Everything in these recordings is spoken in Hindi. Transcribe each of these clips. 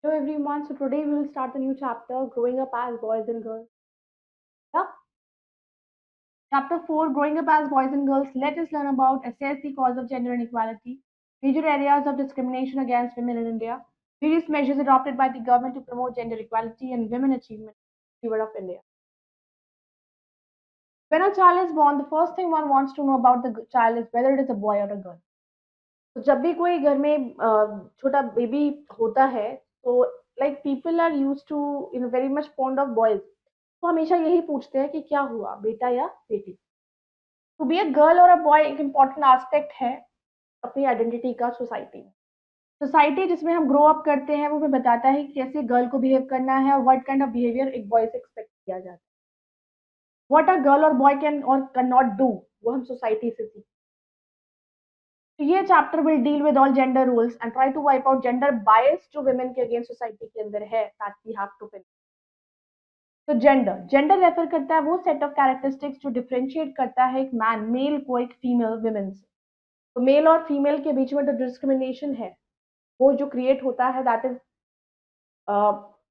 Hello everyone. So today we will start a new chapter, growing up as boys and girls. Yeah. Chapter 4, growing up as boys and girls. Let us learn about assess the cause of gender inequality, major areas of discrimination against women in India, various measures adopted by the government to promote gender equality and women achievement in of India. When a child is born, the first thing one wants to know about the child is whether it is a boy or a girl. तो जब भी कोई घर में छोटा बेबी होता है तो like people are use to in very much fond of boys तो हमेशा यही पूछते हैं कि क्या हुआ बेटा या बेटी टू बी अ गर्ल और अ बॉय एक इम्पॉर्टेंट एस्पेक्ट है अपनी आइडेंटिटी का सोसाइटी में सोसाइटी जिसमें हम ग्रो अप करते हैं वो हमें बताता है कि कैसे गर्ल को बिहेव करना है और व्हाट काइंड ऑफ बिहेवियर एक बॉय से एक्सपेक्ट किया जाता है व्हाट अ गर्ल और बॉय कैन और कैन नॉट डू वो हम सोसाइटी से सीखते हैं तो ये chapter will deal with all gender rules and try to wipe out gender bias जो वुमेन के अगेंस्ट सोसाइटी के अंदर है that we have to fill तो जेंडर जेंडर रेफर करता है वो सेट ऑफ कैरेक्टरिस्टिक्स जो डिफरेंशिएट करता है एक मैन मेल को एक फीमेल वुमेन से तो मेल और फीमेल के बीच में जो डिस्क्रिमिनेशन है वो जो क्रिएट होता है that is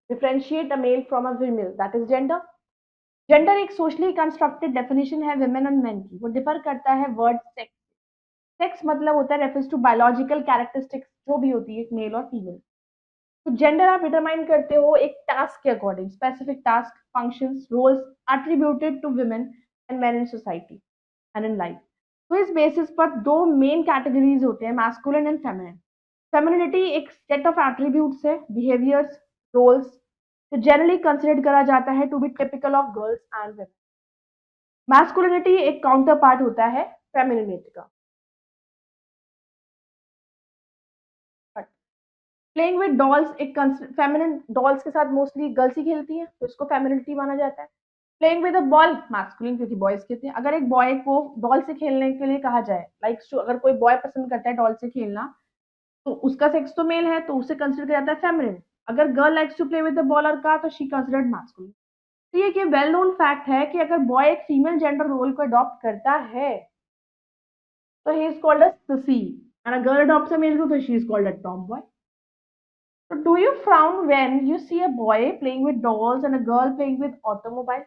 differentiate a male from a female that is gender gender एक सोशली कंस्ट्रक्टेड डेफिनेशन है वुमेन एंड मेन की वो डिफर करता है वर्ड सेक्स सेक्स मतलब होता है रेफर्स टू बायोलॉजिकल कैरेक्टरिस्टिक्स जो भी होती है मेल और फीमेल तो जेंडर आप डिटरमाइन करते हो एक टास्क के according specific task functions roles attributed to women and men in society and in life तो इस बेसिस पर दो मेन कैटेगरीज होते हैं मैस्कुलिन एंड फेमिनिन फेमिनिटी एक सेट ऑफ एट्रीब्यूट्स है बिहेवियर्स रोल्स तो जनरली कंसिडर करा जाता है to be typical of girls and women masculinity एक काउंटर पार्ट होता है फेमिनिटी का प्लेइंग विद डॉल्स एक फेमिनिन डॉल्स के साथ मोस्टली गर्ल्स ही खेलती हैं तो इसको फेमिनिटी माना जाता है playing with a ball masculine क्योंकि बॉयज कहते हैं अगर एक बॉय को डॉल से खेलने के लिए कहा जाए लाइक अगर कोई बॉय पसंद करता है डॉल से खेलना तो उसका सेक्स तो मेल है तो उसे कंसिडर किया जाता है फेमिनिन अगर girl likes to play with the ball और का तो शी कंसिडर्ड मैस्कुलिन तो ये वेल नोन फैक्ट है कि अगर बॉय एक फीमेल जेंडर रोल को अडॉप्ट करता है तो he is called a sissy and a girl adopts a male तो she is called a tomboy So do you frown when you see a boy playing with dolls and a girl playing with automobile?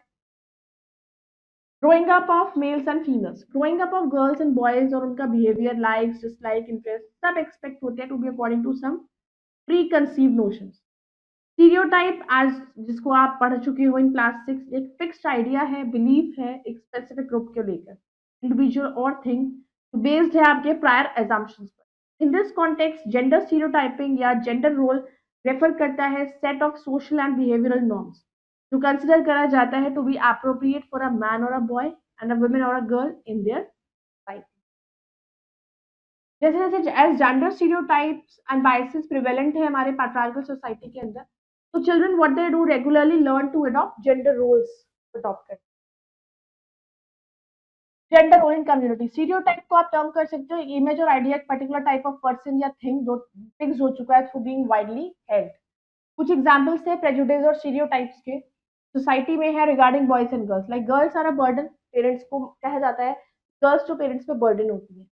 Growing up of males and females. Growing up of girls and boys और उनका behavior, likes, dislike, interests सब expect होते हैं to be according to some preconceived notions. Stereotype as जिसको आप पढ़ चुके हो इन क्लास 6 एक फिक्स्ड आइडिया है बिलीफ है एक स्पेसिफिक ग्रुप को लेकर इंडिविजुअल और थिंग बेस्ड है आपके प्रायर एजम्पशंस पर in this context gender stereotyping या जेंडर रोल रेफर करता है set of social and behavioural norms जो कंसिडर करा जाता है to be appropriate for a man और a boy and a woman और a girl in their life जैसे जैसे as gender stereotypes and biases prevalent है हमारे पैट्रियार्कल सोसाइटी के अंदर तो children what they do regularly learn to adopt gender roles adopt कर gender role in community stereotype को आप टर्म कर सकते हो इमेज और आइडिया एक पर्टिकुलर टाइप ऑफ पर्सन या थिंग जो फिक्स हो चुका है थ्रू बीइंग वाइडली हेल्ड कुछ एग्जांपल्स थे प्रेजुडिस और स्टीरियोटाइप्स के सोसाइटी में है regarding boys and girls like girls are a burden parents को कहा जाता है गर्ल्स जो पेरेंट्स पे बर्डन होती है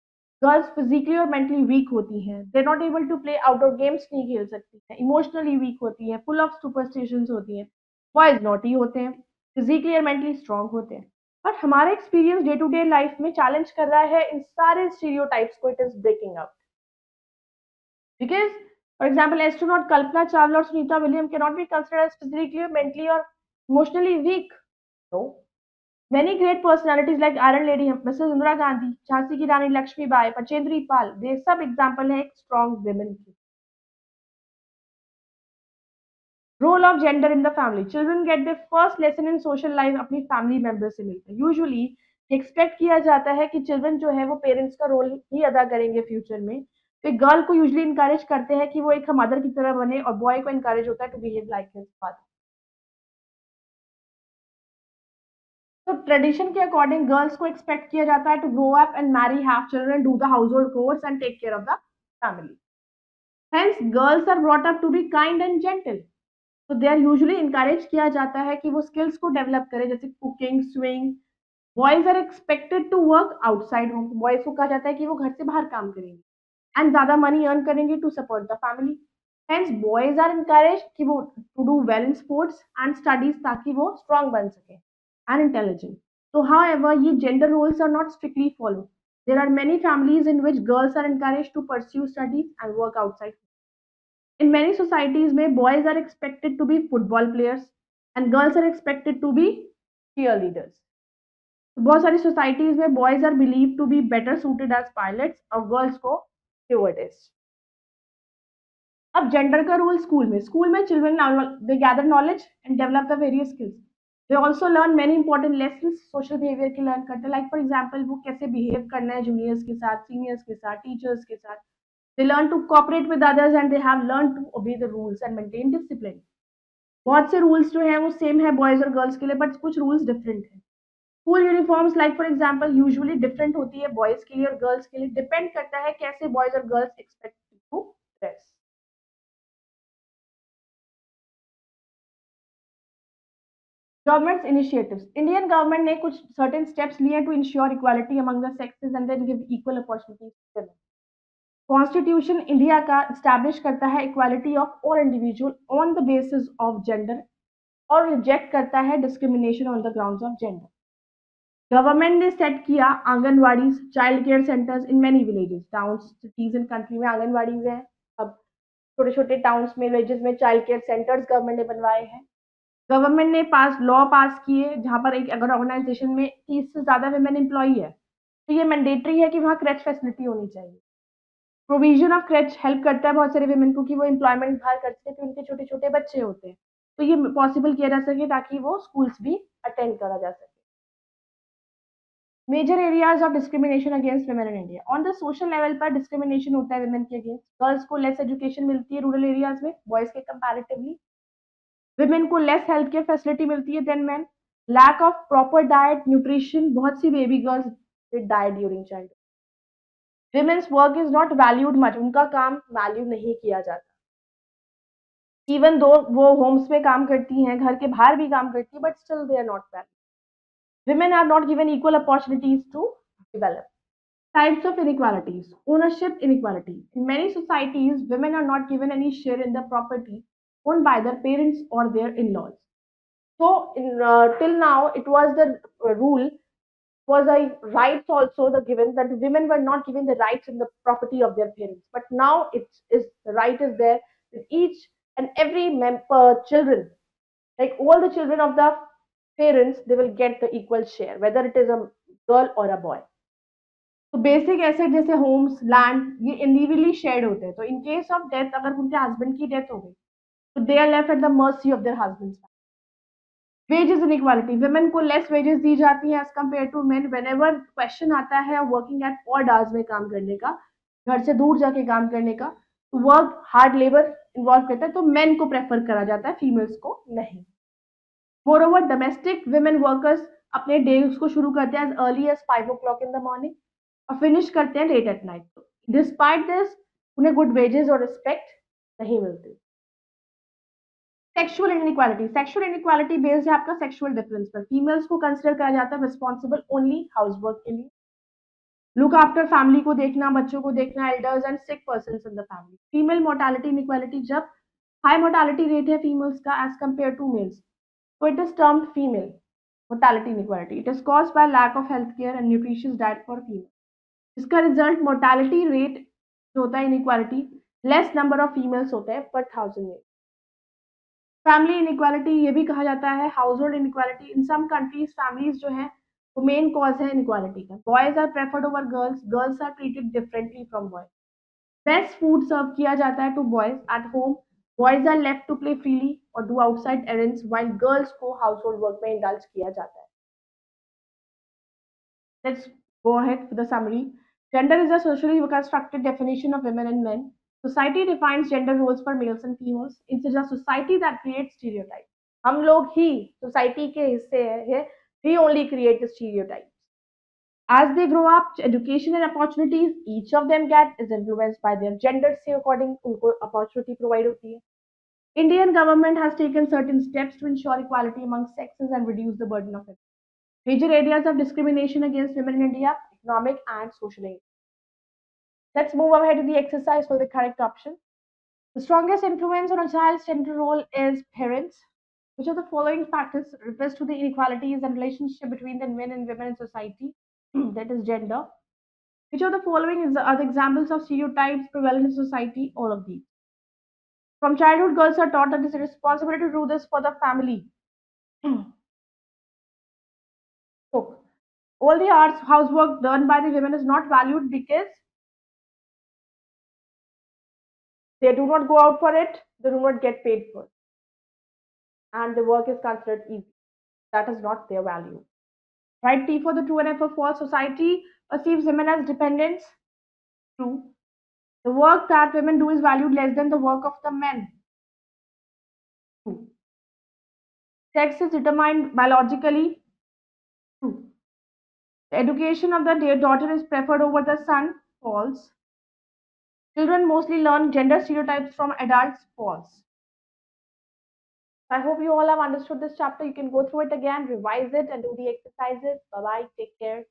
गर्ल्स फिजिकली और मेंटली वीक होती हैं they not able to play outdoor games नहीं खेल सकती हैं इमोशनली वीक होती हैं फुल ऑफ सुपरस्टिशंस होती हैं बॉयज नॉटी होते हैं फिजिकली और मेंटली स्ट्रांग होते हैं बट हमारा experience day to day life में चैलेंज कर रहा है इन सारे स्टीरियोटाइप्स को it is breaking out because for example astronaut kalpana chawla or sunita williams cannot be considered as physically or mentally or emotionally weak no many great personalities like iron lady mrs indira gandhi Jhansi की रानी लक्ष्मीबाई बचेंद्री पाल ये सब एग्जांपल है एक स्ट्रॉन्ग वुमेन की role of gender in the family children get the first lesson in social life अपनी फैमिली मेंबर से मिलकर यूजुअली एक्सपेक्ट किया जाता है कि चिल्ड्रन जो है वो पेरेंट्स का रोल ही अदा करेंगे फ्यूचर में तो गर्ल को यूजुअली इंकरेज करते हैं कि वो एक मदर की तरह बने और बॉय को इंकरेज होता है to behave like his father तो ट्रेडिशन के अकॉर्डिंग गर्ल्स को एक्सपेक्ट किया जाता है to grow up and marry have children do the household chores and take care of the family hence girls are brought up to be kind and gentle तो दे आर यूजुअली इंकरेज किया जाता है कि वो स्किल्स को डेवलप करें जैसे cooking sewing boys are expected to work outside home boys को कहा जाता है कि वो घर से बाहर काम करेंगे एंड ज्यादा मनी अर्न करेंगे to support the family Hence boys are encouraged कि वो to do well in sports and studies ताकि वो strong बन सके and intelligent. So however ये gender roles are not strictly followed. There are many families in which girls are encouraged to pursue studies and work outside. In many societies में boys are expected to be football players and girls are expected to be cheerleaders. तो बहुत सारी सोसाइटीज में boys are believe to be better suited as pilots और गर्ल्स को स्टूवर्डेस. अब जेंडर का रूल स्कूल में children they gather knowledge and develop the various skills. They also learn many important lesson social behaviour के लर्न करते हैं. लाइक फॉर एग्जाम्पल वो कैसे बिहेव करना है जूनियर्स के साथ, सीनियर्स के साथ, टीचर्स के साथ. They learn to cooperate with others and they have learn to obey the rules and maintain discipline. बहुत से रूल्स जो है वो सेम है बॉयज और गर्ल्स के लिए बट कुछ रूल्स डिफरेंट है. School uniforms like for example usually different होती है बॉयज के लिए और गर्ल्स के लिए. डिपेंड करता है कैसे बॉयज और girls expect to dress. Governments initiatives. Indian government ने कुछ सर्टेन स्टेप्स लिए to ensure equality among the sexes and then give equal opportunities to women. Constitution India का स्टैब्लिश करता है equality of all individual on the basis of gender और रिजेक्ट करता है discrimination on the grounds of gender. Government ने सेट किया anganwadi child care centres in many villages towns cities and country में आंगनवाड़ीज हैं. अब छोटे छोटे टाउन्स में विलेजेस में चाइल्ड केयर सेंटर्स गवर्नमेंट ने बनवाए हैं. गवर्नमेंट ने लॉ पास किए जहां पर एक अगर ऑर्गेनाइजेशन में 30 से ज्यादा वुमेन एम्प्लॉई है तो ये मैंडेटरी है कि वहाँ क्रेच फैसिलिटी होनी चाहिए. प्रोविजन ऑफ क्रेच हेल्प करता है बहुत सारे वुमेन को कि वो एम्प्लॉयमेंट बाहर करते हैं तो उनके छोटे छोटे बच्चे होते हैं तो ये पॉसिबल किया जा सके ताकि वो स्कूल्स भी अटेंड करा जा सके. Major areas of discrimination against women in India. On the social level पर डिस्क्रिमिनेशन होता है वुमेन के अगेंस्ट. गर्ल्स को लेस एजुकेशन मिलती है रूरल एरियाज में बॉयज के कंपैरेटिवली. वुमेन को लेस हेल्थ केयर फैसिलिटी मिलती है than man. Lack of proper diet nutrition. बहुत सी baby girls diet during child. Women's work is not valued much. उनका काम वैल्यू नहीं किया जाता. इवन दो वो होम्स में काम करती हैं घर के बाहर भी काम करती है but still they are not valued. Women are not given equal opportunities to develop. Types of inequalities. Ownership inequality. In many societies, women are not given any share in the property owned by their parents or their in-laws. So, till now, it was the rule, was a rights also the given that women were not given the rights in the property of their parents. But now it is the right is there with each and every member children, like all the children of the parents, they will get the equal share whether it is a girl or a boy. तो बेसिक एसेट जैसे होम्स लैंड ये इंडिविजुअली शेयर्ड होते हैं. तो इन केस ऑफ डेथ अगर उनके हस्बैंड की डेथ हो गई तो they are left at the mercy of their husbands. Wages inequality. Women को लेस वेजेस दी जाती है as compare to men. Whenever question आता है वर्किंग एट ऑड आवर्स में काम करने का, घर से दूर जाके काम करने का, तो वर्क हार्ड लेबर इन्वॉल्व करता है तो मेन को प्रेफर करा जाता है फीमेल्स को नहीं. मोरओवर डोमेस्टिक वुमेन वर्कर्स अपने डे को शुरू करते हैं as early as 5 o'clock in the morning और फिनिश करते हैं late at night. Despite this उन्हें गुड वेजेस और रिस्पेक्ट नहीं मिलती. Sexual inequality. Sexual inequality based है आपका सेक्सुअल डिफरेंस पर. फीमेल्स को कंसिडर करा जाता है रिस्पॉन्सिबल ओनली हाउसवर्क के लिए. लुक आफ्टर फैमिली को देखना, बच्चों को देखना, elders and sick person in the family. Female mortality inequality. जब हाई मोर्टालिटी रेट है फीमेल्स का as compare to males so it is termed female mortality inequality. It is caused by lack of health care and nutritious diet for female. इसका रिजल्ट मोर्टालिटी रेट जो होता है inequality less number of females होते हैं पर 1000 में. फैमिली इनइक्वालिटी ये भी कहा जाता है household inequality. In some countries families जो है वो मेन कॉज है इनइक्वालिटी का. Boys are preferred over girls. Girls are treated differently from boys. Best food serve किया जाता है to boys at home. Boys are left to play freely or do outside errands while girls को household work में indulge किया जाता है. Let's go ahead with the summary. Gender is a socially constructed definition of women and men. Society defines gender roles for males and females. It is a society that creates stereotypes. हम लोग ही society के हिस्से हैं. We only create the stereotypes. As they grow up, education and opportunities each of them get is influenced by their gender से according उनको opportunity provide होती है. Indian government has taken certain steps to ensure equality among sexes and reduce the burden of it. Major areas of discrimination against women in India, economic and social aid. Let's move ahead to the exercise for the correct option. The strongest influence on a child's gender role is parents. Which of the following factors refers to the inequalities and relationship between the men and women in society? That is gender. Which of the following are the examples of stereotypes prevalent in society? All of these. From childhood, girls are taught that it is a responsibility to do this for the family. So, all the arts housework done by the women is not valued because they do not go out for it, they do not get paid for it, and the work is considered easy. That is not their value. Right? T for the true and F for false. Society perceives women as dependents. True. The work that women do is valued less than the work of the men. True. Sex is determined biologically. True. The education of the daughter is preferred over the son. False. Children mostly learn gender stereotypes from adults. False. I hope you all have understood this chapter. You can go through it again, revise it, and do the exercises. Bye bye. Take care.